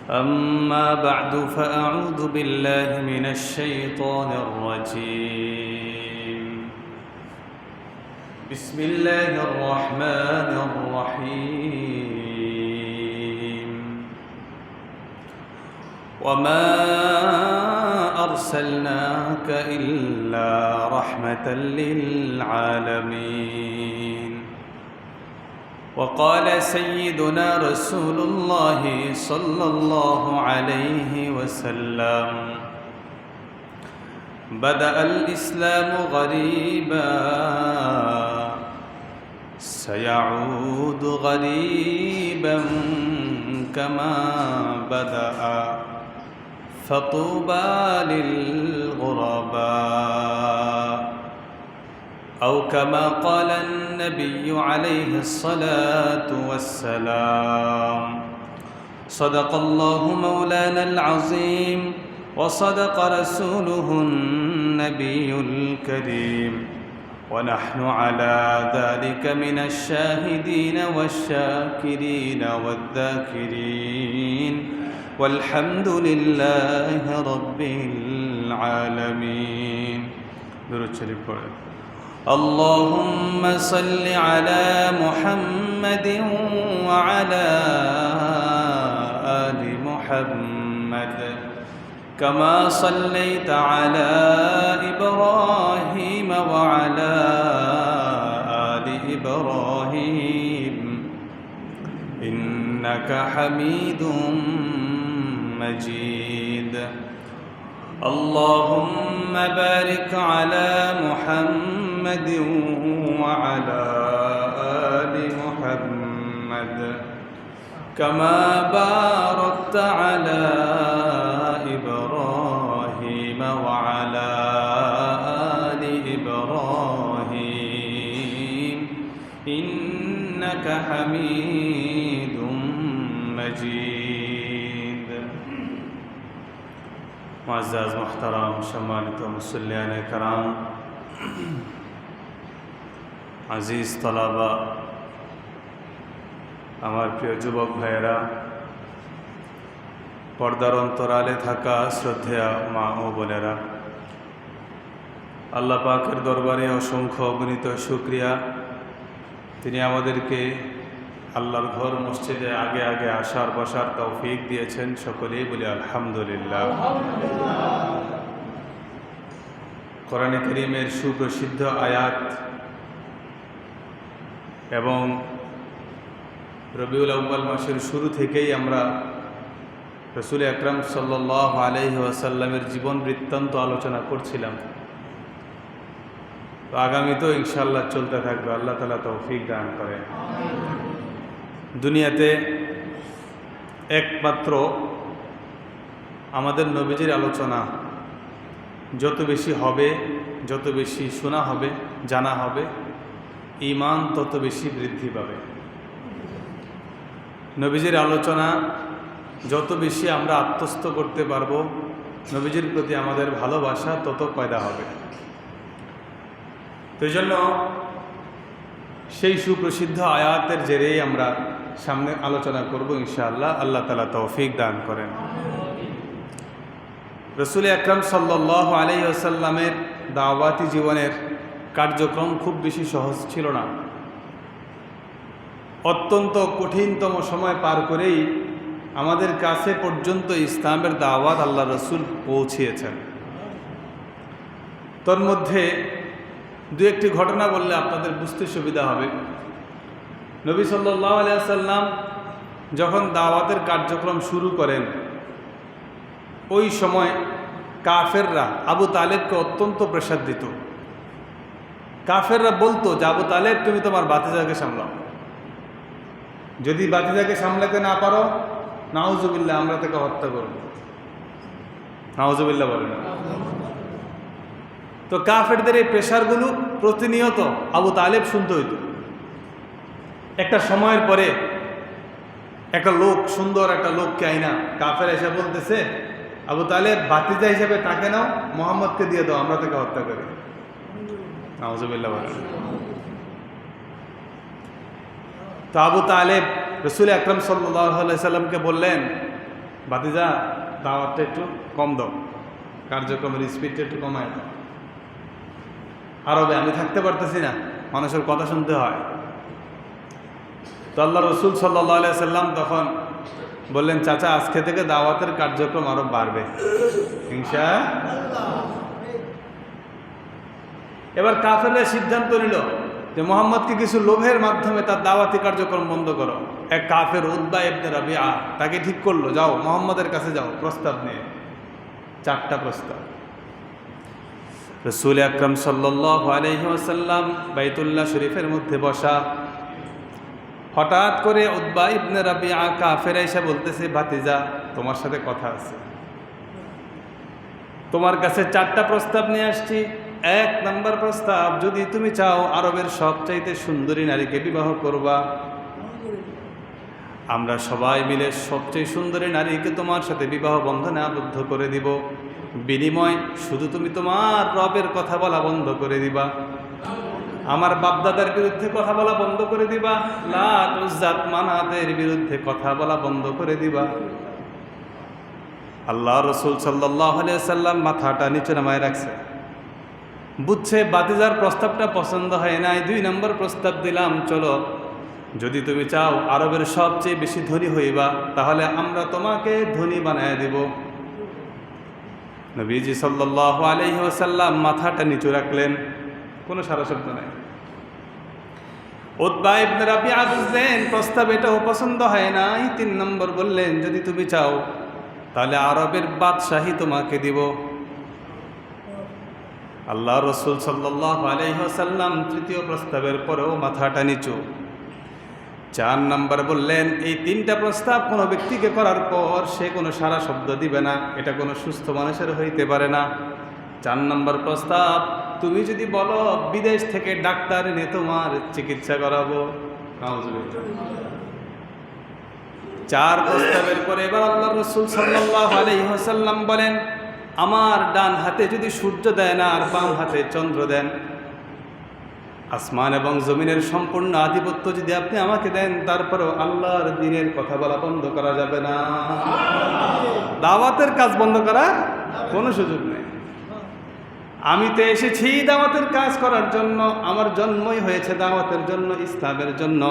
أما بعد فأعوذ بالله من الشيطان الرجيم بسم الله الرحمن الرحيم وما أرسلناك إلا رحمة للعالمين وقال سيدنا رسول الله صلى الله عليه وسلم بدأ الإسلام غريبا سيعود غريبا كما بدأ فطوبى للغرباء أو كما قال النبي عليه الصلاة والسلام صدق الله مولانا العظيم وصدق رسوله النبي الكريم ونحن على ذلك من الشاهدين والشاكرين والذاكرين والحمد لله رب العالمين. درود شريف পড়ে اللهم صل على محمد وعلى آل محمد كما صليت على إبراهيم وعلى آل إبراهيم إنك حميد مجيد. اللهم بارك على محمد وعلى آل محمد كما باركت على إبراهيم وعلى آل إبراهيم إنك حميد مجيد. মুআজ্জাজ মুহতারাম সম্মানিত মুসল্লিয়ানে কেরাম, আজিজ তলাবা, আমার প্রিয় যুবক ভাইয়েরা, পর্দার অন্তরালে থাকা শ্রদ্ধেয়া মা ও বোনেরা, আল্লাহ পাকের দরবারে অসংখ্য অগণিত শুকরিয়া। তিনি আমাদেরকে আল্লাহর ঘর মসজিদে আগে আগে আসার বসার তৌফিক দিয়েছেন। সকলেই বলি আলহামদুলিল্লাহ। কোরআনে কারীমের সুপ্রসিদ্ধ আয়াত এবং রবিউল আউয়াল মাসের শুরু থেকেই আমরা রাসূল আকরাম সাল্লাল্লাহু আলাইহি ওয়াসাল্লামের জীবন বৃত্তান্ত আলোচনা করছিলাম। তো আগামীতেও ইনশাআল্লাহ চলতে থাকবে। আল্লাহ তাআলা তৌফিক দান করেন। দুনিয়াতে একমাত্র আমাদের নবীজির আলোচনা যত বেশি হবে, যত বেশি শোনা হবে, জানা হবে, ঈমান তত বেশি বৃদ্ধি পাবে। নবীজির আলোচনা যত বেশি আমরা আত্মস্থ করতে পারবো, নবীজির প্রতি আমাদের ভালোবাসা তত পয়দা হবে। তো এই জন্য সেই সুপ্রসিদ্ধ আয়াতের জেরেই আমরা সামনে আলোচনা করব ইনশাআল্লাহ। আল্লাহ তাআলা তৌফিক দান করেন। রাসূল আকরাম সাল্লাল্লাহু আলাইহি ওয়াসাল্লামের দাওয়াতি জীবনের কার্যক্রম খুব বেশি সহজ ছিল না। অত্যন্ত কঠিনতম সময় পার করেই আমাদের কাছে পর্যন্ত ইসলামের দাওয়াত আল্লাহ রাসূল পৌঁছিয়েছেন। তোর মধ্যে দু একটি ঘটনা বললে আপনাদের বুঝতে সুবিধা হবে। নবী সাল্লাল্লাহু আলাইহি ওয়াসাল্লাম যখন দাওয়াতের কার্যক্রম শুরু করেন, ওই সময় কাফেররা আবু তালেবকে অত্যন্ত প্রেসার দিত। কাফেররা বলতো যে আবু তালেব, তুমি তোমার ভাতিজাকে সামলাও, যদি ভাতিজাকে সামলাতে না পারো নাউজুবিল্লাহ আমরা তাকে হত্যা করব। নাউজুবিল্লাহ বলেন। তো কাফেরদের এই প্রেশারগুলো প্রতিনিয়ত আবু তালেব শুনতে হইত। একটা সময়ের পরে একটা লোক, সুন্দর একটা লোককে আইনা কাফের এসে বলতেছে, আবু তালেব ভাতিজা হিসেবে তাকে নাও, মোহাম্মদকে দিয়ে দাও, আমরা তাকে হত্যা করি। নাউজুবিল্লাহ বলেন। তো আবু তালেব রসুল আকরাম সাল্লাল্লাহু আলাইহি সাল্লামকে বললেন, ভাতিজা দাওয়াতটা একটু কম দাও, কার্যক্রমের স্পিডটা একটু কমায় দাও। আরবে আমি থাকতে পারতেছি না, মানুষের কথা শুনতে হয়। তো আল্লাহ রসুল সাল্লাল্লাহু আলাইহি সাল্লাম তখন বললেন, চাচা আজকে থেকে দাওয়াতের কার্যক্রম আরো বাড়বে ইনশাআল্লাহ। এবার কাফেররা সিদ্ধান্ত নিল যে মোহাম্মদকে কিছু লোভের মাধ্যমে তার দাওয়াতি কার্যক্রম বন্ধ করো। এক কাফের উতবা ইবনে রাবিআ তাকে ঠিক করলো, যাও মোহাম্মদের কাছে যাও প্রস্তাব নিয়ে। 4টা প্রস্তাব। রাসূল আকরাম সাল্লাল্লাহু আলাইহি ওয়াসাল্লাম বাইতুল্লাহ শরীফের মধ্যে বসা, হঠাৎ করে উতবা ইবনে রাবিআ কাফের এসে বলতেছে, ভাতিজা তোমার সাথে কথা আছে, তোমার কাছে 4টা প্রস্তাব নিয়ে আসছি। 1 নম্বর প্রস্তাব, যদি তুমি চাও আরবের সবচাইতে সুন্দরী নারীকে বিবাহ করবা, আমরা সবাই মিলে সবচেয়ে সুন্দরী নারীকে তোমার সাথে বিবাহ বন্ধনে আবদ্ধ করে দিব, বিনিময় শুধু তুমি তোমার রবের কথা বলা বন্ধ করে দিবা, আমার বাপদাদার বিরুদ্ধে কথা বলা বন্ধ করে দিবা, লাত উজ্জাত মানাতের বিরুদ্ধে কথা বলা বন্ধ করে দিবা। আল্লাহ রসুল সাল্লাল্লাহু আলাইহি সাল্লাম মাথাটা নিচে নামায় রাখছে, বুঝছে বাতিজার প্রস্তাবটা পছন্দ হয় নাই। 2 নম্বর প্রস্তাব দিলাম, চলো যদি তুমি চাও আরবের সবচেয়ে বেশি ধনী হইবা, তাহলে আমরা তোমাকে ধনী বানায় দিব। নবীজি সাল্লাল্লাহু আলাইহি ওয়াসাল্লাম মাথাটা নিচু রাখলেন, কোনো সারা শব্দ নাই। উতবা ইবনে রাবিআ বুঝলেন প্রস্তাব এটাও পছন্দ হয় নাই। 3 নম্বর বললেন, যদি তুমি চাও তাহলে আরবের বাদশাহী তোমাকে দিব। আল্লাহ রসুল সাল্লাল্লাহু আলাইহি ওয়াসাল্লাম 3য় প্রস্তাবের পরেও মাথাটা নিচু। 4 নম্বর বললেন, এই 3টা প্রস্তাব কোনো ব্যক্তিকে করার পর সে কোনো সারা শব্দ দিবে না, এটা কোনো সুস্থ মানুষের হইতে পারে না। 4 নম্বর প্রস্তাব, তুমি যদি বলো বিদেশ থেকে ডাক্তার এনে তোমার চিকিৎসা করাবো। 4 প্রস্তাবের পরে এবার আল্লাহ রসুল সাল্লাল্লাহু আলাইহি ওয়াসাল্লাম বলেন, আমার ডান হাতে যদি সূর্য দেন আর বাম হাতে চন্দ্র দেন, আসমান এবং জমিনের সম্পূর্ণ আধিপত্য যদি আপনি আমাকে দেন, তারপরেও আল্লাহর দ্বীনের কথা বলা বন্ধ করা যাবে না, দাওয়াতের কাজ বন্ধ করার কোনো সুযোগ নেই। আমি তো এসেছি দাওয়াতের কাজ করার জন্য, আমার জন্মই হয়েছে দাওয়াতের জন্য, ইসলামের জন্য।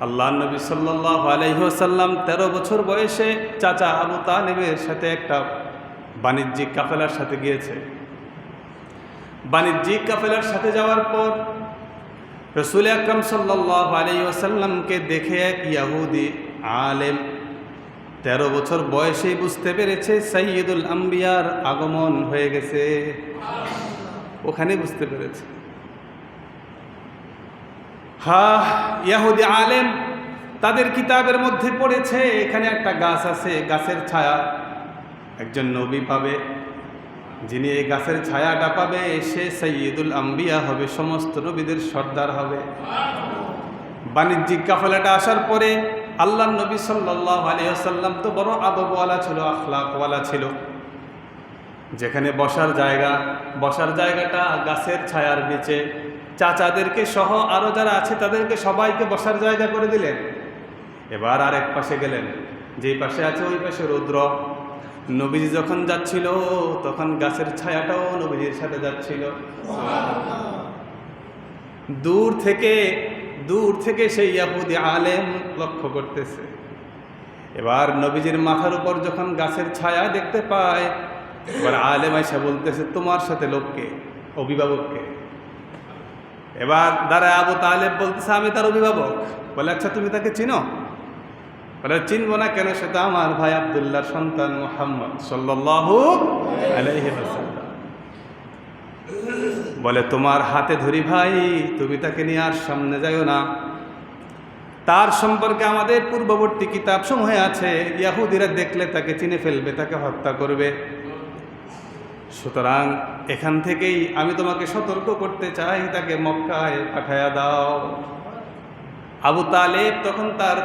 আল্লাহ নবী সাল্লাল্লাহু আলাইহি ওয়াসাল্লাম 13 বছর বয়সে চাচা আবু তালেবের সাথে একটা বাণিজ্যিক কাফেলার সাথে গিয়েছে। বাণিজ্যিক কাফেলার সাথে যাওয়ার পর রাসূল আকরাম সাল্লাল্লাহু আলাইহি ওয়াসাল্লামকে দেখে এক ইহুদি আলেম 13 বছর বয়সেই বুঝতে পেরেছে সাইয়্যিদুল আম্বিয়ার আগমন হয়ে গেছে, ওখানে বুঝতে পেরেছে। ইহুদি আলেম তাদের কিতাবের মধ্যে পড়েছে এখানে একটা গাছ আছে, গাছের ছায়া একজন নবী পাবে, যিনি এই গাছের ছায়াটা পাবে সে সাইয়্যিদুল আম্বিয়া হবে, সমস্ত নবীদের সর্দার হবে। বাণিজ্যিক কাফেলাটা আসার পরে আল্লাহর নবী সাল্লাল্লাহু আলাইহি ওয়াসাল্লাম তো বড় আদবওয়ালা ছিল, আখলাকওয়ালা ছিল। যেখানে বসার জায়গাটা গাছের ছায়ার নিচে, চাচাদেরকে সহ আরো যারা আছে তাদেরকে সবাইকে বসার জায়গা করে দিলেন। এবার আরেক পাশে গেলেন, যেই পাশে আছে ওই পাশে রৌদ্র। নবীজি যখন যাচ্ছিল তখন গাছের ছায়াটাও নবীজির সাথে যাচ্ছিল। দূর থেকে সেই ইহুদি আলেম লক্ষ্য করতেছে। এবার নবীজির মাথার উপর যখন গাছের ছায়া দেখতে পায়, এবার আলেম আয়েশা বলতেছে, তোমার সাথে লোককে, অভিভাবককে। এবার দাঁড়ায় আবু তালেব বলতেছে, আমি তার অভিভাবক। বলে, আচ্ছা তুমি তাকে চিনো? বলে, চিনবো না কেন, সেটা আমার ভাই আব্দুল্লাহর সন্তান মুহাম্মদ সাল্লাল্লাহু আলাইহি ওয়াসাল্লাম। বলে, তোমার হাতে ধরি ভাই, তুমি তাকে নিয়ে আর সামনে যাইও না, তার সম্পর্কে আমাদের পূর্ববর্তী কিতাব সমূহে আছে, ইহুদিরা দেখলে তাকে চিনে ফেলবে, তাকে হত্যা করবে। সুতরাং এখান থেকেই আমি তোমাকে সতর্ক করতে চাই, তাকে মক্কায় পাঠায়া দাও। আবু তালেব তখন তার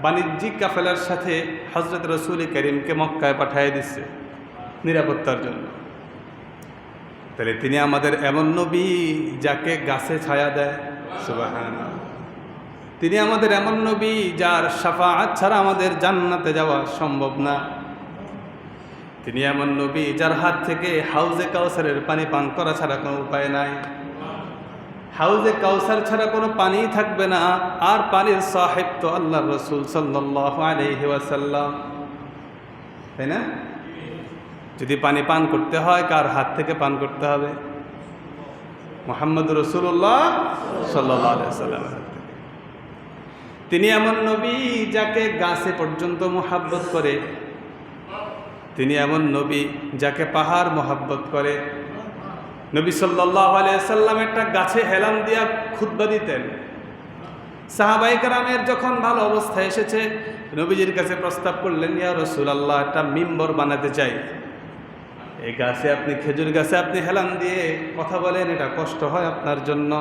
বাণিজ্যিক কাফেলার সাথে হযরত রাসূল করিমকে মক্কায় পাঠিয়ে দিচ্ছে নিরাপত্তার জন্য। তাহলে তিনি আমাদের এমন নবী যাকে গাছে ছায়া দেয়। সুবহানাল্লাহ। তিনি আমাদের এমন নবী যার শাফাআত ছাড়া আমাদের জান্নাতে যাওয়া সম্ভব না। তিনি এমন নবী যার হাত থেকে হাউজে কাউসারের পানি পান করা ছাড়া কোনো উপায় নাই। হাউজে কাউসার ছাড়া কোনো পানি থাকবে না, আর পানির সাহেব তো আল্লাহর রাসূল সাল্লাল্লাহু আলাইহি ওয়াসাল্লাম, তাই না? যদি পানি পান করতে হয় কার হাত থেকে পান করতে হবে? মুহাম্মদুর রাসূলুল্লাহ সাল্লাল্লাহু আলাইহি ওয়াসাল্লামের হাত থেকে। তিনি এমন নবী যাকে গাছে পর্যন্ত মুহাব্বত করে। তিনি এমন নবী যাকে পাহাড় মুহাব্বত করে। নবী সাল্লাল্লাহু আলাইহি ওয়াসাল্লাম একটা গাছে হেলান দিয়া খুতবা দিতেন। সাহাবায়ে কেরামের যখন ভালো অবস্থা এসেছে, নবীজির কাছে প্রস্তাব করলেন, ইয়া রাসূলুল্লাহ, একটা মিম্বর বানাতে চাই। এই গাছে আপনি, খেজুর গাছে আপনি হেলান দিয়ে কথা বলেন, এটা কষ্ট হয় আপনার জন্য।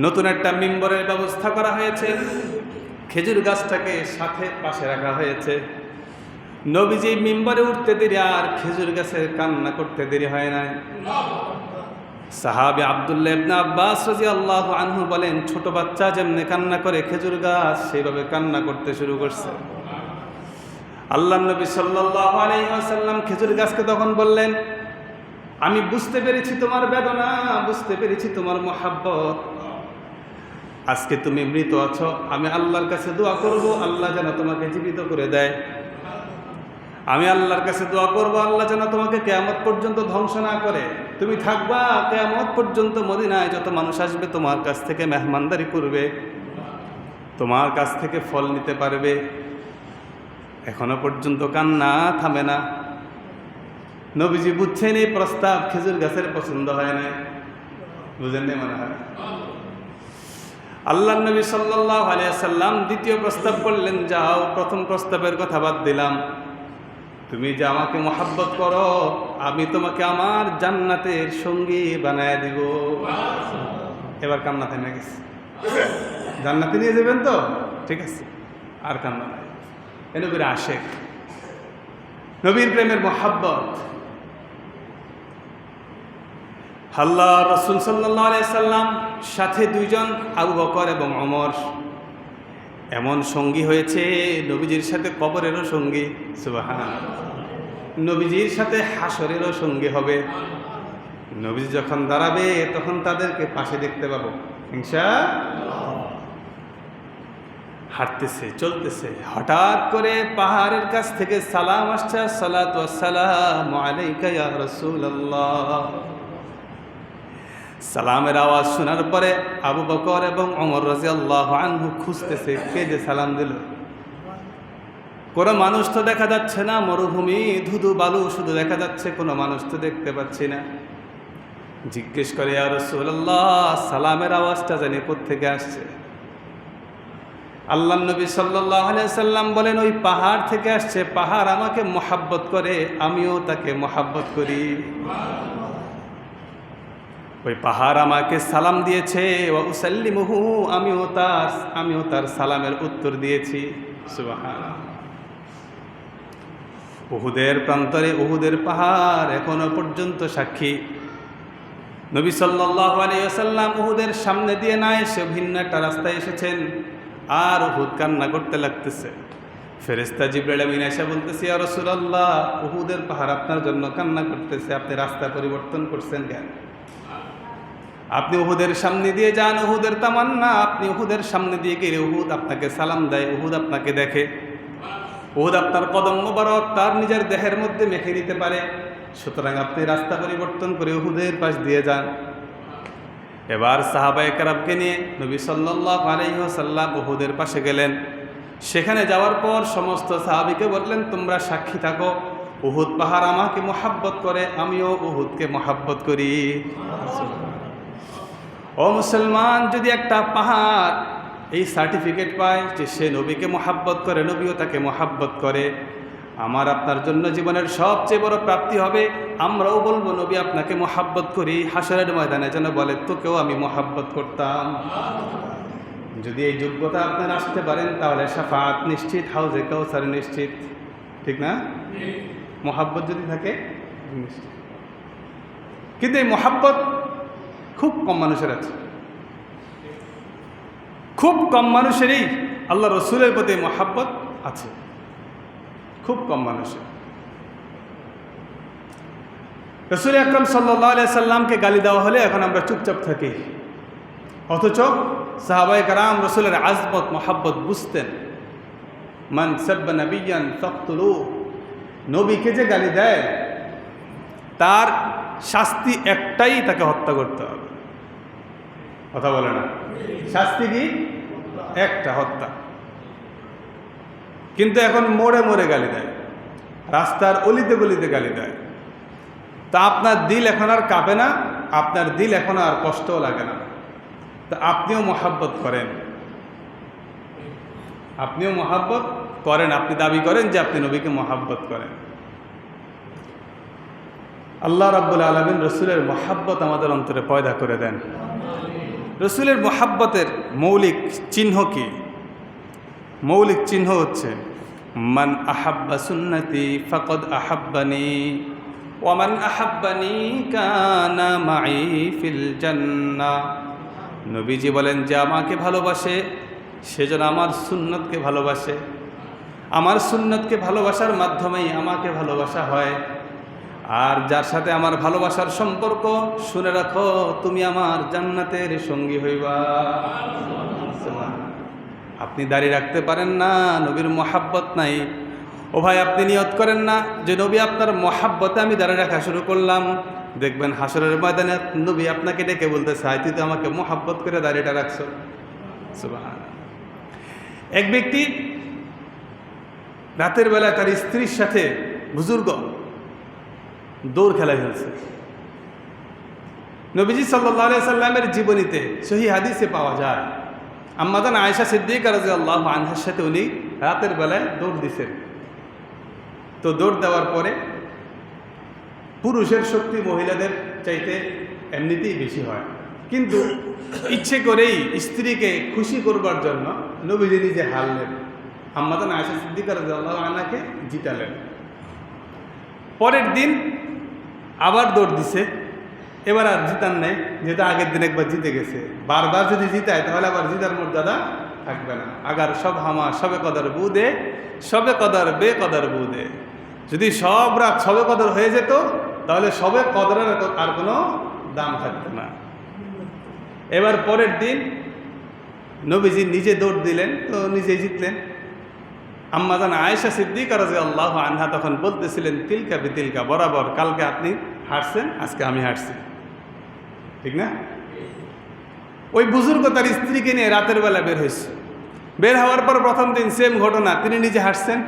নতুন একটা মিম্বরের ব্যবস্থা করা হয়েছে, খেজুর গাছটাকে সাথে পাশে রাখা হয়েছে। নবীজি মিম্বরে উঠতে দেরি আর খেজুর গাছের কান্না করতে দেরি হয় নাই। সাহাবী আব্দুল্লাহ ইবনে আব্বাস রাদিয়াল্লাহু আনহু বলেন, ছোট বাচ্চা যেমনি কান্না করে খেজুর গাছ সেইভাবে কান্না করতে শুরু করছে। আল্লাহর নবী সাল্লাল্লাহু আলাইহি ওয়াসাল্লাম খেজুর গাছকে তখন বললেন, আমি বুঝতে পেরেছি তোমার বেদনা, বুঝতে পেরেছি তোমার মুহাব্বত। আজকে তুমি মৃত আছো, আমি আল্লাহর কাছে দোয়া করব আল্লাহ যেন তোমাকে জীবিত করে দেয়। আমি আল্লাহর কাছে দোয়া করব আল্লাহ যেন তোমাকে কিয়ামত পর্যন্ত ধ্বংস না করে। তুমি থাকবা কিয়ামত পর্যন্ত মদিনায়, যত মানুষ আসবে তোমার কাছ থেকে মেহমানদারি করবে, তোমার কাছ থেকে ফল নিতে পারবে। এখনো পর্যন্ত কান্না থামে না। নবীজি বুঝছেন এই প্রস্তাব খেজুর গাছের পছন্দ হয় না, বুঝেন না মনে হয়। আল্লাহর নবী সাল্লাল্লাহু আলাইহি ওয়াসাল্লাম দ্বিতীয় প্রস্তাব করলেন, যাও, প্রথম প্রস্তাবের কথা বাদ দিলাম, তুমি যে আমাকে মুহাব্বত করো, আমি তোমাকে আমার জান্নাতের সঙ্গী বানায় দিব। এবার কান্না থেমে গেছে। জান্নাতে নিয়ে যাবেন তো, ঠিক আছে, আর কান্না নাই। এ নবীর আশেক, নবীর প্রেমের মুহাব্বত। আল্লাহ রাসূল সাল্লাল্লাহু আলাইহি সাল্লাম সাথে দুইজন আবু বকর এবং ওমর, এমন সঙ্গী হয়েছে নবীজির সাথে কবরেরও সঙ্গী, সুবহানাল্লাহ, নবীজির সাথে হাসরেরও সঙ্গী হবে। নবীজি যখন দাঁড়াবে তখন তাদেরকে পাশে দেখতে পাবো ইনশাআল্লাহ। হাঁটতেছে, চলতেছে, হঠাৎ করে পাহাড়ের কাছ থেকে সালাম আসছে, আসসালাতু ওয়াসসালামু আলাইকা ইয়া রাসূলুল্লাহ। সালামের আওয়াজ শোনার পরে আবু বকর এবং ওমর রাদিয়াল্লাহু আনহু খুঁজতেছে কে যে সালাম দিল। কোনো মানুষ তো দেখা যাচ্ছে না, মরুভূমি, ধুধু বালু শুধু দেখা যাচ্ছে, কোনো মানুষ তো দেখতে পাচ্ছি না। জিজ্ঞেস করে, ইয়া রাসূলুল্লাহ, সালামের আওয়াজটা জানি কোত্থেকে আসছে? আল্লাহর নবী সাল্লাল্লাহু আলাইহি সাল্লাম বলেন, ওই পাহাড় থেকে আসছে। পাহাড় আমাকে মুহাব্বত করে, আমিও তাকে মুহাব্বত করি। ওই পাহাড় আমাকে সালাম দিয়েছে, ওয়া উসাল্লিমুহু, আমিও তার সালামের উত্তর দিয়েছি। সুবহানাল্লাহ। উহুদের প্রান্তরে উহুদের পাহাড় এখনো পর্যন্ত সাক্ষী। নবী সাল্লাল্লাহু আলাইহি ওয়াসাল্লাম উহুদের সামনে দিয়ে না এসে ভিন্ন একটা রাস্তায় এসেছেন, আর উহুদ কান্না করতে লাগতেছে। ফেরেশতা জিবরাইল আমিন এসে বলতেছে, ইয়া রাসূলুল্লাহ, উহুদের পাহাড় আপনার জন্য কান্না করতেছে, আপনি রাস্তা পরিবর্তন করছেন কেন? আপনি উহুদের সামনে দিয়ে যান, উহুদের তামান্না, আপনি উহুদের সামনে দিয়ে গেলে উহুদ আপনাকে সালাম দেয়, উহুদ আপনাকে দেখে, উহুদ আপনার কদম মোবারক তার নিজের দেহের মধ্যে মেখে নিতে পারে। সুতরাং আপনি রাস্তা পরিবর্তন করে উহুদের পাশ দিয়ে যান। এবার সাহাবায়ে কেরামকে নিয়ে নবী সাল্লাল্লাহু আলাইহি ওয়াসাল্লাম উহুদের পাশে গেলেন। সেখানে যাওয়ার পর সমস্ত সাহাবীকে বললেন, তোমরা সাক্ষী থাকো, উহুদ পাহাড় আমাকে মুহাব্বত করে, আমিও উহুদকে মুহাব্বত করি। ও মুসলমান, যদি একটা পাহাড় এই সার্টিফিকেট পায় যে সে নবীকে মুহাব্বত করে, নবীও তাকে মুহাব্বত করে, আমার আপনার জন্য জীবনের সবচেয়ে বড় প্রাপ্তি হবে, আমরাও বলবো নবী আপনাকে মুহাব্বত করি। হাসরের ময়দানে যেন বলে, তোকেও আমি মুহাব্বত করতাম। যদি এই যোগ্যতা আপনারা আসতে পারেন তাহলে শাফাআত নিশ্চিত, হাউজে কাউসার নিশ্চিত, ঠিক না? মুহাব্বত যদি থাকে নিশ্চিত। কিন্তু এই মুহাব্বত খুব কম মানুষের আছে, খুব কম মানুষেরই আল্লাহ রসুলের প্রতি মহাব্বত আছে, খুব কম মানুষের। রসুল আকরাম সাল্লাল্লাহু আলাইহি সাল্লামকে গালি দেওয়া হলে এখন আমরা চুপচাপ থাকি, অথচ সাহাবায়ে কেরাম রসুলের আজমত মহাব্বত বুঝতেন। মান সাব্বা নাবিয়ান ফাকতুলু, নবীকে যে গালি দেয় তার শাস্তি একটাই, তাকে হত্যা করতে হবে। কথা বলে না? শাস্তি কি? একটা, হত্যা। কিন্তু এখন মোড়ে মোড়ে গালি দেয়, রাস্তার অলিতে গলিতে গালি দেয়। তা আপনার দিল এখন আর কাঁপে না, আপনার দিল এখন আর কষ্টও লাগে না। তা আপনিও মহাব্বত করেন, আপনিও মহাব্বত করেন। আপনি দাবি করেন যে আপনি নবীকে মহাব্বত করেন। আল্লাহ রাব্বুল আলামিন রসুলের মহাব্বত আমাদের অন্তরে পয়দা করে দেন। রসুলের মহাব্বতের মৌলিক চিহ্ন কি? মৌলিক চিহ্ন হচ্ছে মান আহাব্বা সুন্নতি ফাকাদ আহাব্বানি ওয়া মান আহাব্বানি কানা মাই ফিল জান্নাহ। নবীজি বলেন, যে আমাকে ভালোবাসে সেজন্য আমার সুন্নতকে ভালোবাসে, আমার সুন্নতকে ভালোবাসার মাধ্যমেই আমাকে ভালোবাসা হয়। আর যার সাথে আমার ভালোবাসার সম্পর্ক, শুনে রাখো তুমি আমার জান্নাতের সঙ্গী হইবা। আপনি দাঁড়িয়ে রাখতে পারেন না, নবীর মহাব্বত নাই। ও ভাই, আপনি নিয়ত করেন না যে নবী আপনার মহাব্বতে আমি দাঁড়িয়ে রাখা শুরু করলাম, দেখবেন হাসরের ময়দানে নবী আপনাকে ডেকে বলতেছে, আয় তুই তো আমাকে মহাব্বত করে দাঁড়িয়েটা রাখছো। সুবহানাল্লাহ। এক ব্যক্তি রাতের বেলায় তার স্ত্রীর সাথে বুজুর্গ দৌড় খেলা খেলছে। নবীজি সাল্লাল্লাহু আলাইহি সাল্লামের জীবনীতে সহিহ হাদিসে পাওয়া যায়, আম্মাজান আয়েশা সিদ্দিকা রাদিয়াল্লাহু আনহার সাথে উনি রাতের বেলায় দৌড় দিছেন। তো দৌড় দেওয়ার পরে পুরুষের শক্তি মহিলাদের চাইতে এমনিতেই বেশি হয়, কিন্তু ইচ্ছে করেই স্ত্রীকে খুশি করবার জন্য নবীজি নিজে হারলেন, আম্মাজান আয়েশা সিদ্দিকা রাদিয়াল্লাহু আনহাকে জিতালেন। পরের দিন আবার দৌড় দিছে, এবার আর জিতার নেই, যেটা আগের দিন একবার জিতে গেছে। বারবার যদি জিতায় তাহলে আবার জিতার মর্যাদা থাকবে না। আগার সব হামা সবে কদর বুদে, সবে কদর বে কদর বুদে। যদি সব রাত সবে কদর হয়ে যেত তাহলে সবে কদরের আর কোনো দাম থাকতো না। এবার পরের দিন নবীজি নিজে দৌড় দিলেন, তো নিজেই জিতলেন। আম্মাজান আয়েশা সিদ্দিকা রাদিয়াল্লাহু আনহা তখন বলতেছিলেন, তিলকা বিতিলকা, বরাবর কালকে আপনি হারছেন, আজকে আমি হারছি, ঠিক না? ওই বুজুর্গ তার স্ত্রীকে নিয়ে রাতের বেলা বের হয়েছে। বের হওয়ার পর প্রথম দিন সেম ঘটনা, তিনি নিজে হারছেন।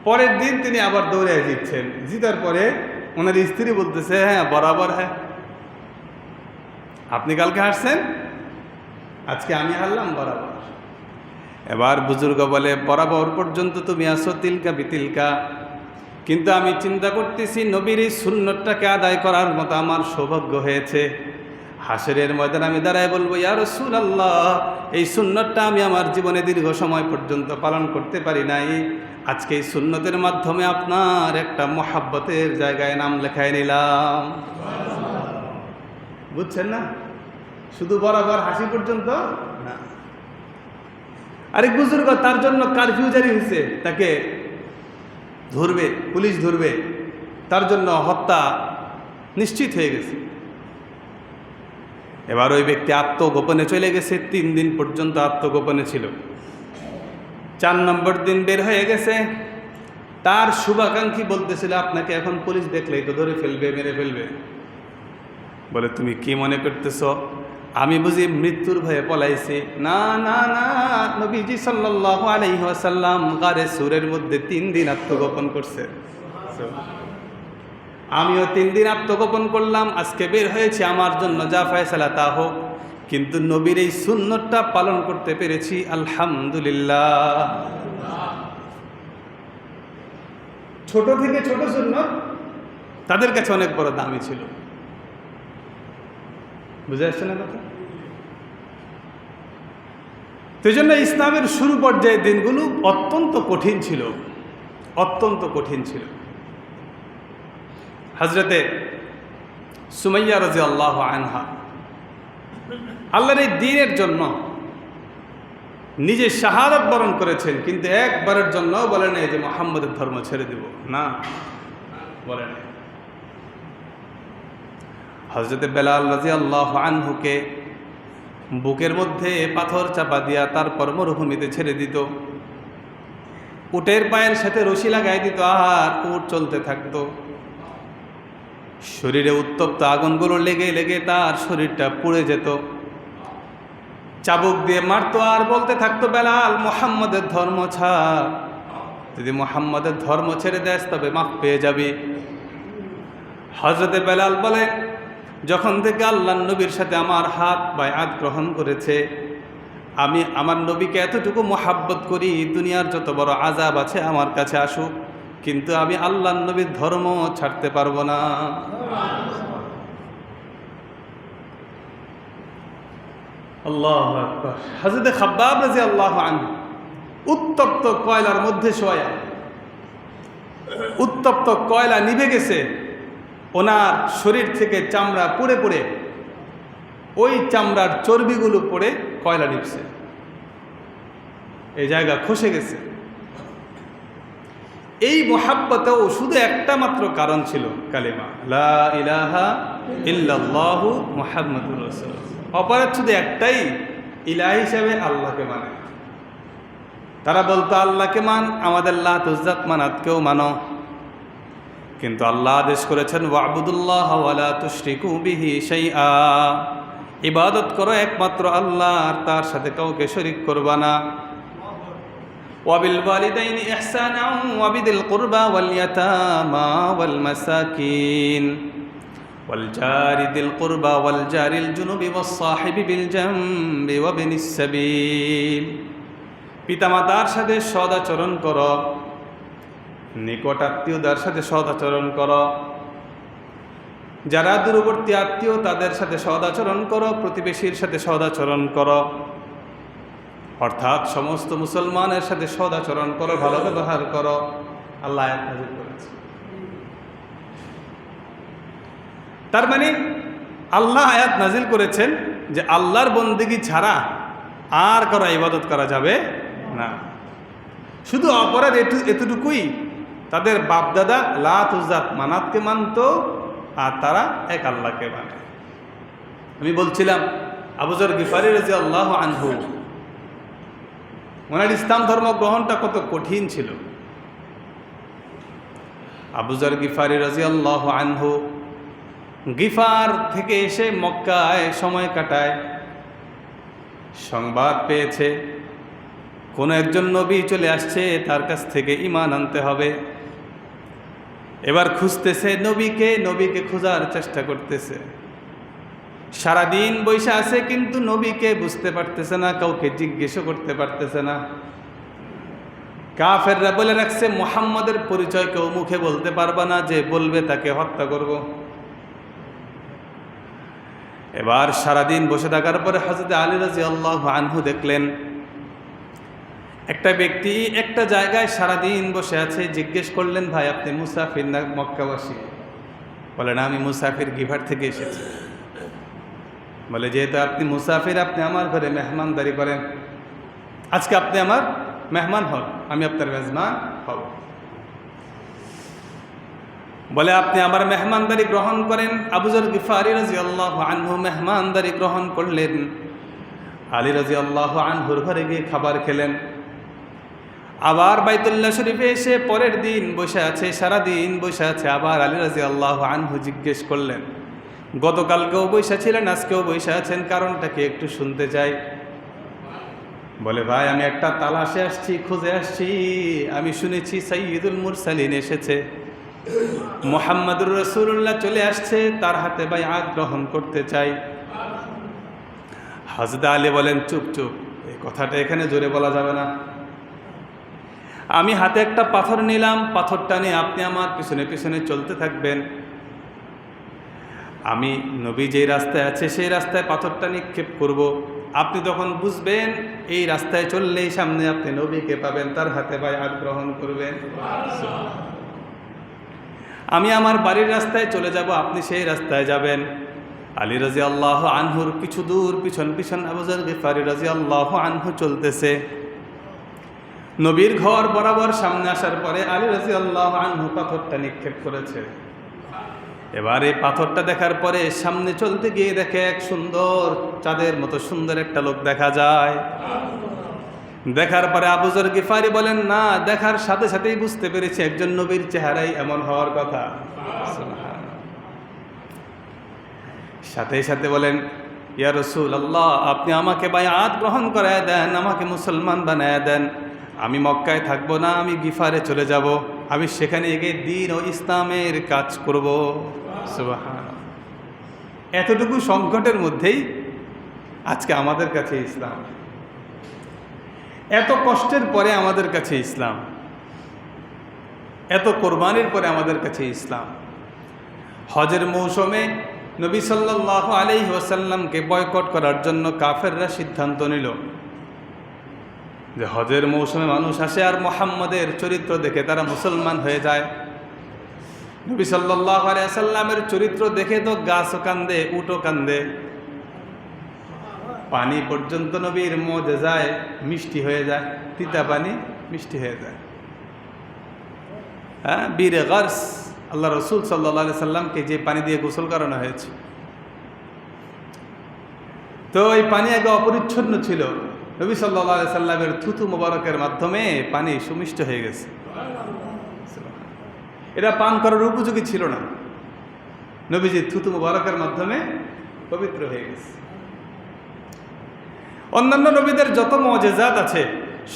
পরের দিন তিনি আবার দৌড়ে জিতছেন। জিতার পরে ওনার স্ত্রী বলতেছে, হ্যাঁ বরাবর, হ্যাঁ আপনি কালকে হারছেন, আজকে আমি হারলাম, বরাবর। এবার বুজুর্গ বলে, বরাবর পর্যন্ত তুমি আসো তিলকা বিতিলকা, কিন্তু আমি চিন্তা করতেছি নবীর এই সুন্নতটাকে আদায় করার মতো আমার সৌভাগ্য হয়েছে। হাসরের ময়দানে আমি দাঁড়ায় বলবো, ইয়া রাসূলুল্লাহ, এই সুন্নতটা আমি আমার জীবনে দীর্ঘ সময় পর্যন্ত পালন করতে পারি নাই। আজকে এই সুন্নতের মাধ্যমে আপনার একটা মহাব্বতের জায়গায় নাম লেখায় নিলাম। বুঝছেন না? শুধু বরাবর হাসি পর্যন্ত না। আরেক বুজুর্গ, তার জন্য কারফিউ জারি হয়েছে, তাকে ধরবে, পুলিশ ধরবে, তার জন্য হত্যা নিশ্চিত হয়ে গেছে। এবার ওই ব্যক্তি আত্মগোপনে চলে গেছে, 3 দিন পর্যন্ত আত্মগোপনে ছিল। 4 নম্বর দিন বের হয়ে গেছে। তার শুভাকাঙ্ক্ষী বলতেছিল, আপনাকে এখন পুলিশ দেখলেই তো ধরে ফেলবে, মেরে ফেলবে। বলে, তুমি কি মনে করতেছ আমি বুঝি মৃত্যুর ভয়ে পলাইছি? না না না, নবীজি সাল্লাল্লাহু আলাইহি ওয়াসাল্লাম গারে সুরের মধ্যে 3 দিন আত্মগোপন করছে। আমিও 3 দিন আত্মগোপন করলাম, আজকে বের হয়েছে, আমার জন্য যা ফয়সালা তা হোক, কিন্তু নবীর এই সুন্নতটা পালন করতে পেরেছি, আলহামদুলিল্লাহ। ছোট থেকে ছোট সুন্নত তাদের কাছে অনেক বড় দামি ছিল। বুঝে আসছে না কথা? সেই জন্য ইসলামের শুরু পর্যায়ের দিনগুলো অত্যন্ত কঠিন ছিল, অত্যন্ত কঠিন ছিল। হযরতে সুমাইয়া রাদিয়াল্লাহু আনহা আল্লাহর এই দ্বীনের জন্য নিজে শাহাদাত বরণ করেছেন, কিন্তু একবারের জন্য বলেন এই যে মুহাম্মদের ধর্ম ছেড়ে দিব না, বলেন। হযরত বেলাল রাদিয়াল্লাহু আনহুকে বুকের মধ্যে পাথর চাপা দিয়া তারপর মরুভূমিতে ছেড়ে দিত, উটের পায়ের সাথে রশি লাগাই দিত, আর উট চলতে থাকতো। শরীরে উত্তপ্ত আগুনগুলো লেগে লেগে তার শরীরটা পুড়ে যেত, চাবুক দিয়ে মারতো আর বলতে থাকতো, বেলাল মুহাম্মদের ধর্ম ছাড়, যদি মুহাম্মদের ধর্ম ছেড়ে দেস তবে মাফ পেয়ে যাবি। হযরতে বেলাল বলে, যখন থেকে আল্লাহর নবীর সাথে আমার হাত বায়আত গ্রহণ করেছে, আমি আমার নবীকে এতটুকু মোহাব্বত করি, দুনিয়ার যত বড় আযাব আছে আমার কাছে আসুক, কিন্তু আমি আল্লাহর নবীর ধর্ম ছাড়তে পারবো না। আল্লাহু আকবার। হযরত খাব্বাব রাদিয়াল্লাহু আনহু উত্তপ্ত কয়লার মধ্যে শোয়া, উত্তপ্ত কয়লা নিভে গেছে, ওনার শরীর থেকে চামড়া পুড়ে পুড়ে ওই চামড়ার চর্বিগুলো পড়ে কয়লা নিভছে, এই জায়গা খসে গেছে। এই মুহাব্বতেও শুধু একটা মাত্র কারণ ছিল, কালেমা লা ইলাহা ইল্লাল্লাহু মুহাম্মাদুর রাসূলুল্লাহ। অপরাধ শুধু একটাই, ইলাহ হিসাবে আল্লাহকে মানে। তারা বলতো আল্লাহকে মান, আমাদের লাত উজ্জাত মানাতকেও মানো, কিন্তু আল্লাহ আদেশ করেছেন ওয়াবুদুল্লাহ ওয়ালা তুশরিকু বিহি শাইআ, ইবাদত করো একমাত্র আল্লাহ, আর তার সাথে কাউকে শরীক করবা না। ওয়াবিল ওয়ালিদাইনি ইহসানান ওয়াবিদিল কুরবা ওয়াল ইয়াতামা ওয়াল মাসাকিন ওয়াল জারি দিল কুরবা ওয়াল জারিল জুনুবি ওয়াস সাহিবি বিল জামবি ওয়াবনিস সাবিল। পিতামাতার সাথে সদাচরণ করো, নিকট আত্মীয়দের সাথে সদাচরণ করো, যারা দূরবর্তী আত্মীয় তাদের সাথে সদাচরণ করো, প্রতিবেশীর সাথে সদাচরণ করো, অর্থাৎ সমস্ত মুসলমানের সাথে সদাচরণ করো, ভালো ব্যবহার করো। আল্লাহ আয়াত নাযিল করেছে। তার মানে আল্লাহ আয়াত নাযিল করেছেন যে আল্লাহর বন্দেগী ছাড়া আর কারো ইবাদত করা যাবে না। শুধু অপরাধ এতটুকুই, তাদের বাপদাদা লাত উজ্জাত মানাতকে মানত, আর তারা এক আল্লাহকে মানে। আমি বলছিলাম আবু যর গিফারী রাদিয়াল্লাহু আনহু, ওনার ইসলাম ধর্ম গ্রহণটা কত কঠিন ছিল। আবু যর গিফারী রাদিয়াল্লাহু আনহু গিফার থেকে এসে মক্কায় সময় কাটায়, সংবাদ পেয়েছে কোনো একজন নবী চলে আসছে, তার কাছ থেকে ঈমান আনতে হবে। এবার খুঁজতেছে নবীকে খোঁজার চেষ্টা করতেছে, সারাদিন বৈশা আছে, কিন্তু নবীকে বুঝতে পারতেছে না, কাউকে জিজ্ঞেসও করতে পারতেছে না। কাফেররা বলে রাখছে মুহাম্মদের পরিচয় কেউ মুখে বলতে পারবে না, যে বলবে তাকে হত্যা করব। এবার সারাদিন বসে থাকার পরে হযরত আলী রাদিয়াল্লাহু আনহু দেখলেন একটা ব্যক্তি একটা জায়গায় সারাদিন বসে আছে। জিজ্ঞেস করলেন, ভাই আপনি মুসাফির না মক্কাবাসী? বলে না, আমি মুসাফির, গিফার থেকে এসেছি। বলে যেহেতু আপনি মুসাফির, আপনি আমার ঘরে মেহমানদারি করেন, আজকে আপনি আমার মেহমান হন, আমি আপনার মেজবান হব। বলে আপনি আমার মেহমানদারি গ্রহণ করেন। আবু যর গিফারী রাদিয়াল্লাহু আনহু মেহমানদারি গ্রহণ করলেন। আলী রাদিয়াল্লাহু আনহুর ঘরে গিয়ে খাবার খেলেন। আবার বাইতুল্লাহ শরীফে এসে পরের দিন বসে আছে, সারাদিন বসে আছে। আবার আলী রাদিয়াল্লাহু আনহু জিজ্ঞেস করলেন, গতকালকেও বসে ছিলেন, আজকেও বসে আছেন, কারণটা কি একটু শুনতে চাই। বলে ভাই আমি একটা তালাশে আসছি, খুঁজে আসছি, আমি শুনেছি সাইয়্যিদুল মুরসালিন এসেছে, মুহাম্মাদুর রাসূলুল্লাহ চলে আসছে, তার হাতে বাইআত গ্রহণ করতে চাই। হযরত আলী বলেন, চুপ চুপ, এই কথাটা এখানে জোরে বলা যাবে না। আমি হাতে একটা পাথর নিলাম, পাথরটা নিয়ে আপনি আমার পিছনে পিছনে চলতে থাকবেন। আমি নবী যেই রাস্তায় আছে সেই রাস্তায় পাথরটা নিক্ষেপ করব। আপনি তখন বুঝবেন এই রাস্তায় চললেই সামনে আপনি নবীকে পাবেন, তার হাতে বাইআত গ্রহণ করবেন। আমি আমার বাড়ির রাস্তায় চলে যাব, আপনি সেই রাস্তায় যাবেন। আলী রাদিয়াল্লাহু আনহুর কিছু দূর পিছন পিছন আবু যর গিফারি রাদিয়াল্লাহু আনহু চলতেছে। নবীর ঘর বরাবর সামনে আসার পরে আলী রাদিয়াল্লাহু আনহু পাথরটা নিক্ষেপ করেছে। এবার এই পাথরটা দেখার পরে সামনে চলতে গিয়ে দেখে এক সুন্দর চাঁদের মতো সুন্দর একটা লোক দেখা যায়। দেখার পরে আবু যর গিফারি বলেন, না, দেখার সাথে সাথেই বুঝতে পেরেছি একজন নবীর চেহারাই এমন হওয়ার কথা। সাথে সাথে বলেন, ইয়া রাসূলুল্লাহ, আপনি আমাকে বায়াত গ্রহণ করায় দেন, আমাকে মুসলমান বানায় দেন। আমি মক্কায় থাকবো না, আমি গিফারে চলে যাব, আমি সেখানে গিয়ে দ্বীন ও ইসলামের কাজ করব। সুবহানাল্লাহ। এতটুকু সংকটের মধ্যেই আজকে আমাদের কাছে ইসলাম, এত কষ্টের পরে আমাদের কাছে ইসলাম, এত কোরবানির পরে আমাদের কাছে ইসলাম। হজের মৌসুমে নবী সাল্লাল্লাহু আলাইহি ওয়াসাল্লামকে বয়কট করার জন্য কাফেররা সিদ্ধান্ত নিল যে হজের মৌসুমে মানুষ আসে আর মুহাম্মদের চরিত্র দেখে তারা মুসলমান হয়ে যায়। নবী সাল্লাল্লাহু আলাইহি ওয়াসাল্লামের চরিত্র দেখে তো গাছও কান্দে, উটও কান্দে, পানি পর্যন্ত নবীর মুজিজায় মিষ্টি হয়ে যায়, তিতা পানি মিষ্টি হয়ে যায়। হ্যাঁ, বীরে গার্স আল্লাহ রসুল সাল্লাল্লাহু আলাইহি সাল্লামকে যে পানি দিয়ে গোসল করানো হয়েছে, তো এই পানি আগে অপরিচ্ছন্ন ছিল, নবী সাল্লাল্লাহু আলাইহি সাল্লামের থুতু মোবারকের মাধ্যমে পানি সুমিষ্ট হয়ে গেছে। এটা পান করার উপযোগী ছিল না, নবীজির থুতু মোবারকের মাধ্যমে পবিত্র হয়ে গেছে। অন্যান্য নবীদের যত মুজিজাত আছে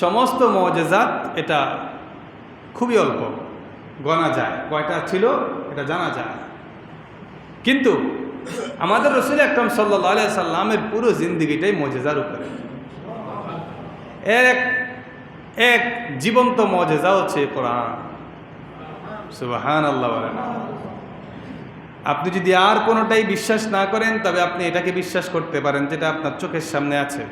সমস্ত মুজিজাত এটা খুবই অল্প, গণা যায়, কয়টা ছিল এটা জানা যায়। কিন্তু আমাদের রাসূল আকরাম সাল্লাল্লাহু আলাইহি সাল্লামের পুরো জিন্দেগিটাই মুজিজার উপরে। এক জীবন্ত মুজিজা হচ্ছে কোরআন। সুবহানাল্লাহ বলেন। আপনি যদি আর কোনোটাই বিশ্বাস না করেন তবে আপনি এটাকে বিশ্বাস করতে পারেন যেটা আপনার চোখের সামনে আছে।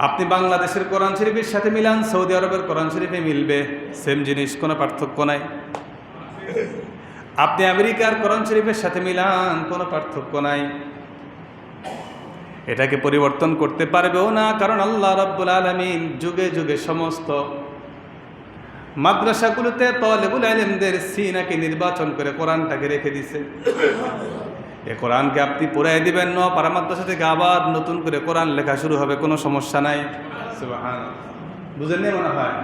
আপনি বাংলাদেশের কোরআন শরীফের সাথে মিলান, সৌদি আরবের কোরআন শরীফে মিলবে, সেম জিনিস, কোনো পার্থক্য নাই। আপনি আমেরিকার কোরআন শরীফের সাথে মিলান, কোনো পার্থক্য নাই। এটাকে পরিবর্তন করতে পারবেও না, কারণ আল্লাহ রাব্বুল আলামিন যুগে যুগে সমস্ত মাদ্রাসাগুলোতে তালেবুল ইলমদের সিনাকে নির্বাচন করে কোরআনটাকে রেখে দিছে। এই কোরআনকে আপনি পড়াই দিবেন, না পারা মাদ্রাসা থেকে আবার নতুন করে কোরআন লেখা শুরু হবে, কোনো সমস্যা নাই। সুবহানাল্লাহ, বুঝেননি মনে হয়?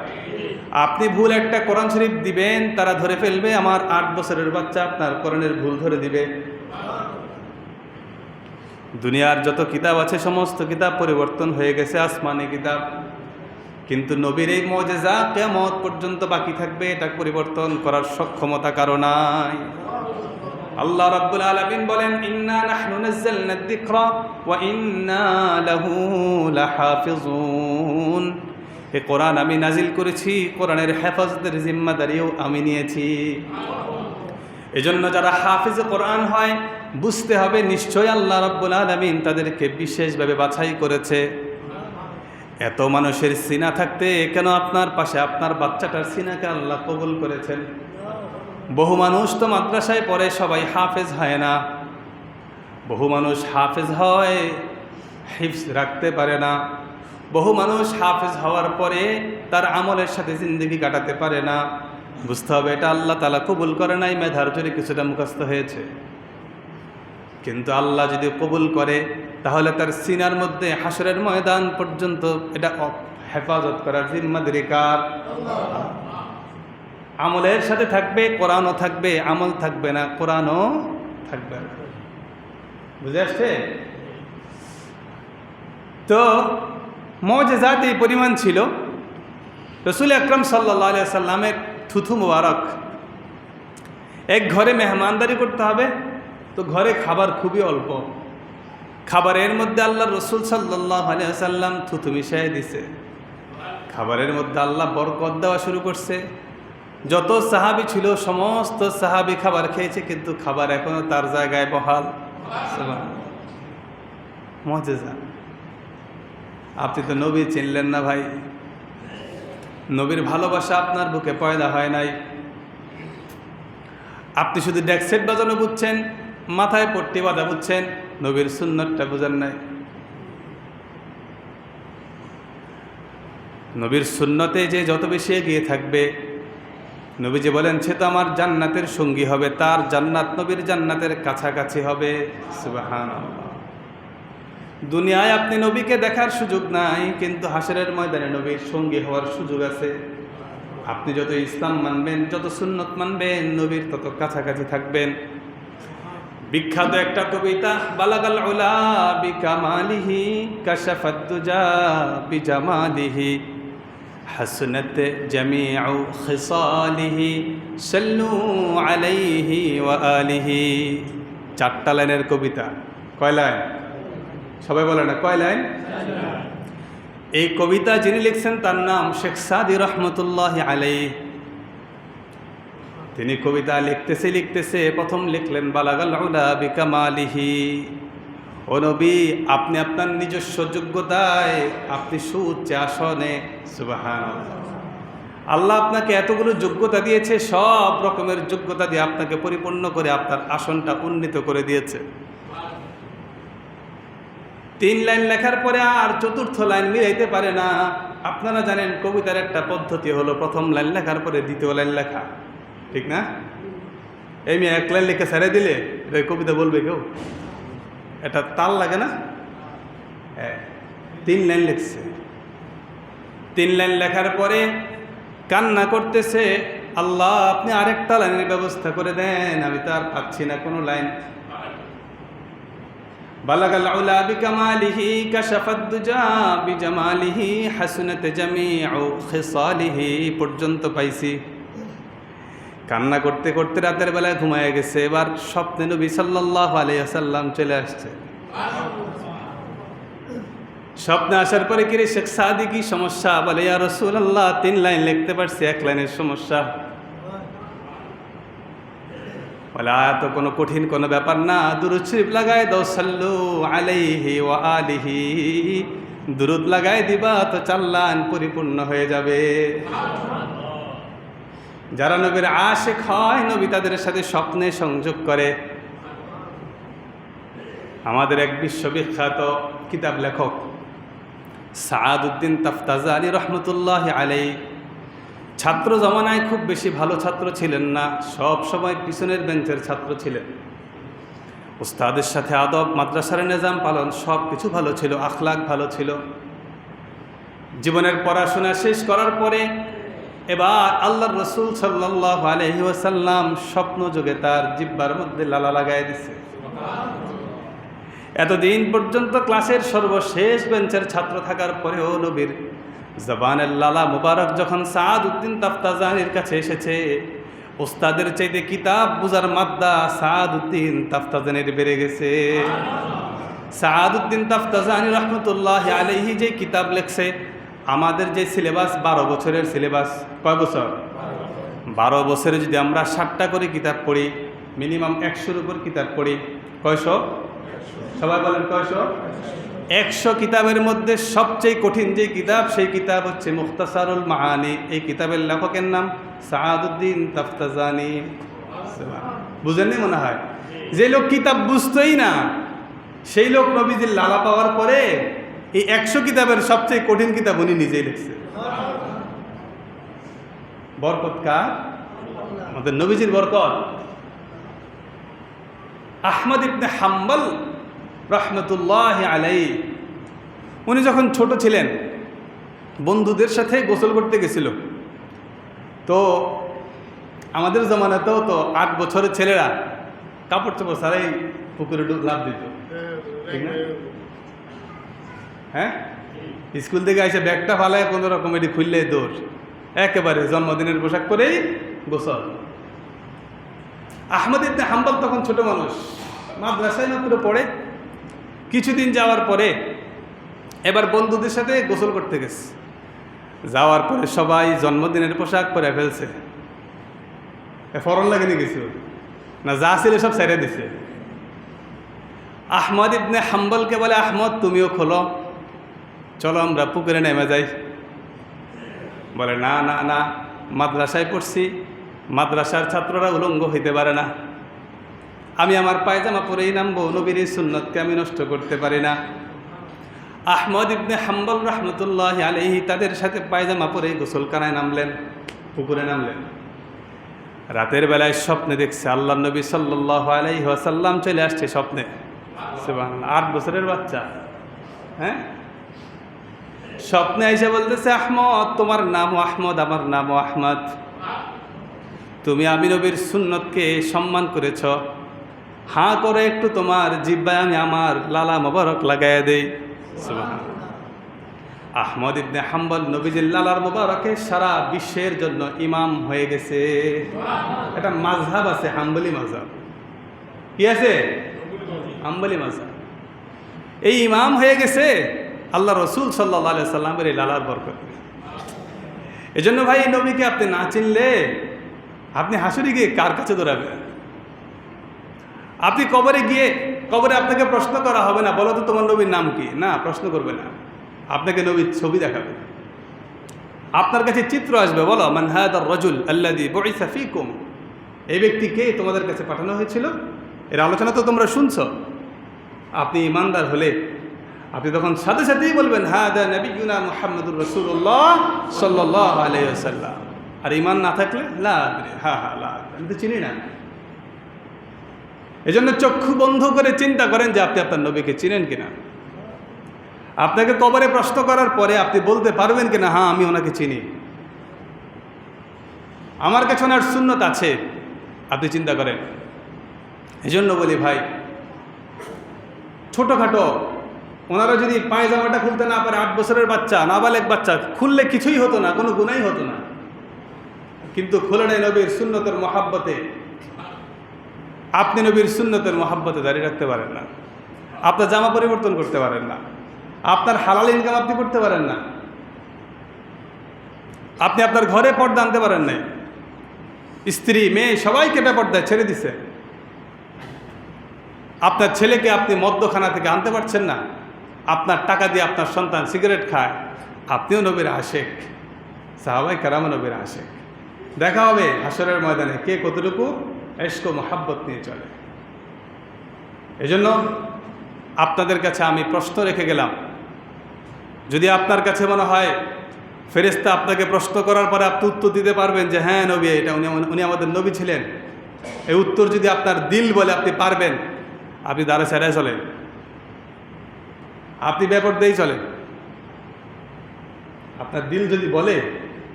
আপনি ভুল একটা কোরআন শরীফ দিবেন, তারা ধরে ফেলবে, আমার 8 বছরের বাচ্চা আপনার কোরআনের ভুল ধরে দিবে। দুনিয়ার যত কিতাব আছে সমস্ত কিতাব পরিবর্তন হয়ে গেছে, আসমানি কিতাব, কিন্তু নবীর এই মুজিজা কিয়ামত পর্যন্ত বাকি থাকবে, এটা পরিবর্তন করার সক্ষমতা কারো নাই। আল্লাহ রাব্বুল আলামিন বলেন, ইন্না নাহনু নাযালনা যিকরা ওয়া ইন্না লাহু লাহাফিজুন। এই কোরআন আমি নাজিল করেছি, কোরআনের হেফাজতের জিম্মাদারিও আমি নিয়েছি। এজন্য যারা হাফিজ কোরআন হয় বুঝতে হবে নিশ্চয়ই আল্লাহ রাব্বুল আলামিন তাদেরকে বিশেষভাবে বাছাই করেছে। এত মানুষের সিনা থাকতে কেন আপনার পাশে আপনার বাচ্চাটার সিনাকে আল্লাহ কবুল করেছেন? বহু মানুষ তো মাদ্রাসায় পড়ে, সবাই হাফেজ হয় না। বহু মানুষ হাফেজ হয়, হিফজ রাখতে পারে না। বহু মানুষ হাফেজ হওয়ার পরে তার আমলের সাথে জিন্দেগি কাটাতে পারে না। বুঝতে হবে এটা আল্লাহ তাআলা কবুল করে নাই, মেধার জোরে কিছুটা মুখস্থ হয়েছে। কিন্তু আল্লাহ যদি কবুল করে তাহলে তার সিনার মধ্যে হাসরের ময়দান পর্যন্ত এটা হেফাজত করার জিম্মাদারি কার? আমলের সাথে থাকবে, কোরআনও থাকবে, আমল থাকবে না, কোরআনও থাকবে না। বুঝে আসছে? তো মুজিজাত এই পরিমাণ ছিল। রাসূল আকরাম সাল্লাল্লাহু আলাইহি সাল্লামের থুথু মুবারক, এক ঘরে মেহমানদারি করতে হবে, তো ঘরে খাবার খুবই অল্প, খাবারের মধ্যে আল্লাহ রসুল সাল্লাল্লাহু আলাইহি সাল্লাম থুথু মিশিয়ে দিছে। খাবারের মধ্যে আল্লাহ বরকত দেওয়া শুরু করছে। যত সাহাবী ছিল সমস্ত সাহাবী খাবার খেয়েছে, কিন্তু খাবার এখনো তার জায়গায় বহাল। মুজিজা। আপনি তো নবী চিনলেন না ভাই, নবীর ভালোবাসা আপনার বুকে পয়দা হয় নাই। আপনি শুধু ডেকসেট বাজানো বুঝছেন, মাথায় পট্টি বাঁধা বুঝছেন, নবীর সুন্নতটা বুঝেন নাই। নবীর সুন্নতে যে যত বেশি এগিয়ে থাকবে, নবীজি বলেন সে তো আমার জান্নাতের সঙ্গী হবে, তার জান্নাত নবীর জান্নাতের কাছাকাছি হবে। সুবহানাল্লাহ। দুনিয়ায় আপনি নবীকে দেখার সুযোগ নাই, কিন্তু হাসরের ময়দানে নবীর সঙ্গী হওয়ার সুযোগ আছে। আপনি যত ইসলাম মানবেন, যত সুন্নত মানবেন, নবীর তত কাছাকাছি থাকবেন। বিখ্যাত একটা কবিতা, বালাগাল উলা বিকামালিহি কাশাফাদ দুজা বিজামালিহি হাসনাত জামিউ খিসালিহি সাল্লু আলাইহি ওয়া আলিহি। 4টা লাইনের কবিতা। কয় লাইন? সবাই বলে না, কয় লাইন? এই কবিতা যিনি লিখছেন তার নাম শেখ সাদি রহমতুল্লাহ আলাইহি। তিনি কবিতা লিখতেছে লিখতেছে প্রথম লিখলেন বালাগাল উলা বিকামালিহি। ও নবী, আপনি আপনার নিজস্ব যোগ্যতায় আপনি সুউচ্চ আসনে। সুবহানাল্লাহ। আল্লাহ আপনাকে এতগুলো যোগ্যতা দিয়েছে, সব রকমের যোগ্যতা দিয়ে আপনাকে পরিপূর্ণ করে আপনার আসনটা উন্নীত করে দিয়েছে। 3 লাইন লেখার পরে আর 4র্থ লাইন মিলাইতে পারে না। আপনারা জানেন কবিতার একটা পদ্ধতি হলো প্রথম লাইন লেখার পরে দ্বিতীয় লাইন লেখা, ঠিক না? এই মেয়ে 1 লাইন লিখে ছেড়ে দিলে এটা কবিতা বলবে কেউ? এটা তাল লাগে না? 3 লাইন লিখছে। 3 লাইন লেখার পরে কান্না করতেছে, আল্লাহ আপনি আরেকটা লাইনের ব্যবস্থা করে দেন, আমি তো আর পাচ্ছি না কোনো লাইন। বালাগাল উলা বিকামালিহি কাশাফাদ দুজা বিজামালিহি হাসনাত জামিউ খিসালিহি পর্যন্ত পাইছি। কান্না করতে করতে রাতের বেলায় ঘুমায় গেছে। এবার স্বপ্নে নবী সাল্লাল্লাহু আলাইহি ওয়াসাল্লাম চলে আসছে। স্বপ্নে আসার পরে কি রে শেখ সাদি, কি সমস্যা? বলে ইয়া রাসূলুল্লাহ 3 লাইন লিখতে পারছি, 1 লাইনের সমস্যা। বলে তো কোনো কঠিন কোনো ব্যাপার না, দুরূদ শরীফ লাগায় দাও, সাল্লু আলাইহি ওয়া আলিহি। দুরূদ লাগায় দিবা তো 4 লাইন পরিপূর্ণ হয়ে যাবে। যারা নবীর আশিক হয়, নবী তাদের সাথে স্বপ্নে সংযোগ করে। আমাদের এক বিশ্ববিখ্যাত কিতাব লেখক সাআদউদ্দিন তাফতাজানি রহমতুল্লাহ আলাইহি ছাত্র জমানায় খুব বেশি ভালো ছাত্র ছিলেন না, সব সময় পিছনের বেঞ্চের ছাত্র ছিলেন। উস্তাদের সাথে আদব, মাদ্রাসার নিজাম পালন সব কিছু ভালো ছিল, আখলাক ভালো ছিল। জীবনের পড়াশোনা শেষ করার পরে এবার আল্লাহর রাসূল সাল্লাল্লাহু আলাইহি ওয়াসাল্লাম স্বপ্ন যোগে তার জিহ্বার মধ্যে লালা লাগায় দিছে। এতদিন পর্যন্ত ক্লাসের সর্বশেষ বেঞ্চের ছাত্র থাকার পরেও নবীর জবানের লালা মুবারক যখন সাআদউদ্দিন তাফতাজানির কাছে এসেছে, ওস্তাদের চাইতে কিতাব বুঝার মাদ্দা সাআদউদ্দিন তাফতাজানির বেড়ে গেছে। সাআদউদ্দিন তাফতাজানি রহমতুল্লাহ আলাইহি যে কিতাব লেখছে, আমাদের যে সিলেবাস 12 বছরের সিলেবাস, কয় বছর? 12 বছরে যদি আমরা 60টা করে কিতাব পড়ি, মিনিমাম 100-র উপর কিতাব পড়ি, কয়শো? সবাই বলেন কয়শো? 100 কিতাবের মধ্যে সবচেয়ে কঠিন যে কিতাব, সেই কিতাব হচ্ছে মুখতাসারুল মাআনি। এই কিতাবের লেখকের নাম সাআদউদ্দিন তাফতাজানি। বুঝেননি মনে হয়? যে লোক কিতাব বুঝতোই না, সেই লোক নবীজির লালা পাওয়ার পরে এই 100 কিতাবের সবচেয়ে কঠিন কিতাব উনি নিজেই লিখছে। বরকত কার? আমাদের নবীজির বরকত। আহমদ ইবনে হাম্বল রহমতুল্লাহ আলাইহি, উনি যখন ছোট ছিলেন বন্ধুদের সাথে গোসল করতে গেছিল। তো আমাদের জমানাতেও তো 8 বছরের ছেলেরা কাপড় চোপড় ছাড়াই পুকুরে লাফ দিত, ঠিক না? হ্যাঁ, স্কুল থেকে এসে ব্যাগটা ফালায় কোনো রকম এটি খুললে দৌড়, একেবারে জন্মদিনের পোশাক পরেই গোসল। আহমদ ইবনে হাম্বল তখন ছোট মানুষ, মাদ্রাসায় মাত্র পড়ে। কিছুদিন যাওয়ার পরে এবার বন্ধুদের সাথে গোসল করতে গেছে। যাওয়ার পরে সবাই জন্মদিনের পোশাক পরে ফেলছে। ফরন লাগেনি কিছু না, যা ছিল সব ছেড়ে দিছে। আহমদ ইবনে হাম্বলকে বলে, আহমদ তুমিও খোলো, চলো আমরা পুকুরে নেমে যাই। বলে না না না, মাদ্রাসায় পড়ছি, মাদ্রাসার ছাত্ররা উলঙ্গ হইতে পারে না। আমি আমার পায়জামা পরেই নামবো, নবীর এই সুন্নতকে আমি নষ্ট করতে পারি না। আহমদ ইবনে হাম্বল রহমতুল্লাহ আলাইহি তাদের সাথে পায়জামা পরেই গোসলখানায় নামলেন, পুকুরে নামলেন। রাতের বেলায় স্বপ্নে দেখছে আল্লাহ নবী সাল্লাল্লাহু আলাইহি ওয়াসাল্লাম চলে আসছে স্বপ্নে। সুবহানাল্লাহ, 8 বছরের বাচ্চা, হ্যাঁ, স্বপ্নে এসে বলতেছে, আহমদ, তোমার নামও আহমদ, আমার নামও আহমদ। তুমি আমি নবীর সুন্নতকে সম্মান করেছ, হাঁ করে একটু তোমার জিহ্বায় আমি আমার লালা মোবারক লাগাইয়া দেই। সুবহানাল্লাহ। আহমদ ইবনে হাম্বল নবীজির লালার মোবারকে সারা বিশ্বের জন্য ইমাম হয়ে গেছে। এটা মাযহাব আছে, হাম্বলি মাযহাব। কি আছে? হাম্বলি মাযহাব। এই ইমাম হয়ে গেছে আল্লাহ রসুল সাল্লাল্লাহু আলাইহি সাল্লামের এই লালার বরকতে। এজন্য ভাই, এই নবীকে আপনি না চিনলে আপনি হাসুরি গিয়ে কার কাছে দৌড়াবেন? আপনি কবরে গিয়ে, কবরে আপনাকে প্রশ্ন করা হবে না, বলো তো তোমার নবীর নাম কি? না, প্রশ্ন করবে না, আপনাকে নবীর ছবি দেখাবে। আপনার কাছে চিত্র আসবে, বলো মান হাদার রাজুল আল্লাযী বুইসা ফীকুম, এই ব্যক্তি কে তোমাদের কাছে পাঠানো হয়েছিল? এর আলোচনা তো তোমরা শুনছো। আপনি ইমানদার হলে আপনি তখন সাথে সাথেই বলবেন হাদা নবিয়ুনা মুহাম্মাদুর রাসূলুল্লাহ সাল্লাল্লাহু আলাইহি ওয়াসাল্লাম। আর ইমান না থাকলে লা আদরি, লা আমি তো চিনি না। এজন্য চক্ষু বন্ধ করে চিন্তা করেন যে আপনি আপনার নবীকে চিনেন কিনা। আপনাকে কবরে প্রশ্ন করার পরে আপনি বলতে পারবেন কিনা, হ্যাঁ আমি ওনাকে চিনি, আমার কাছে ওনার সুন্নত আছে। আপনি চিন্তা করেন। এজন্য বলি ভাই, ছোটোখাটো ওনারা যদি পায়জামাটা খুলতে না পারে, 8 বছরের বাচ্চা, নাবালেগ বাচ্চা, খুললে কিছুই হতো না, কোনো গুনাই হতো না, কিন্তু খুলে নেয় নবীর সুন্নতের মহাব্বতে। আপনি নবীর সুন্নতের মহাব্বতে দাঁড়িয়ে রাখতে পারেন না, আপনার জামা পরিবর্তন করতে পারেন না, আপনার হালাল ইনকাম আপনি করতে পারেন না, আপনি আপনার ঘরে পর্দা আনতে পারেন নাই, স্ত্রী মেয়ে সবাইকে বেপর্দায় ছেড়ে দিছে, আপনার ছেলেকে আপনি মদ্যখানা থেকে আনতে পারছেন না, আপনার টাকা দিয়ে আপনার সন্তান সিগারেট খায়, আপনিও নবীর আশেক, সাহাবায়ে কেরামও নবীর আশেক। দেখা হবে হাসরের ময়দানে কে কতটুকু ইশক ও মহাব্বত নিয়ে চলে। এজন্য আপনাদের কাছে আমি প্রশ্ন রেখে গেলাম, যদি আপনার কাছে মনে হয় ফেরেশতা আপনাকে প্রশ্ন করার পরে আপনি উত্তর দিতে পারবেন যে হ্যাঁ নবী, এটা উনি আমাদের নবী ছিলেন, এই উত্তর যদি আপনার দিল বলে আপনি পারবেন, আপনি দাঁড়ে সেরায় চলেন, আপনি বেপরদাই চলেন। আপনার দিল যদি বলে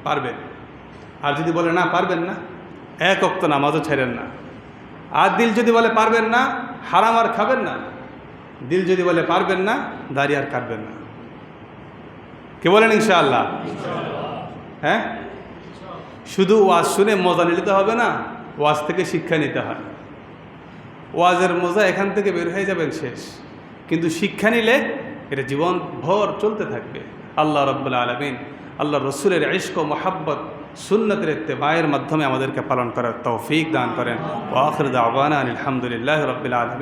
পারবেন, আর যদি বলে না পারবেন না, এক ওয়াক্ত নামাজও ছেড়েন না। আর দিল যদি বলে পারবেন না, হারাম আর খাবেন না। দিল যদি বলে পারবেন না, দাড়ি আর কাটবেন না। কে বলেন ইনশাআল্লাহ? হ্যাঁ, শুধু ওয়াজ শুনে মজা নিতে হবে না, ওয়াজ থেকে শিক্ষা নিতে হয়। ওয়াজের মজা এখান থেকে বের হয়ে যাবেন শেষ, কিন্তু শিক্ষা নিলে এটা জীবন ভর চলতে থাকবে। আল্লাহ রাব্বুল আলামিন আল্লাহ রসুলের ইশক ও মুহাব্বত সুন্নতের ইত্তেবায়ের মাধ্যমে আমাদেরকে পালন করার তৌফিক দান করেন। ওয়া আখিরু দাওয়ানা আলহামদুলিল্লাহি রাব্বিল আলামিন।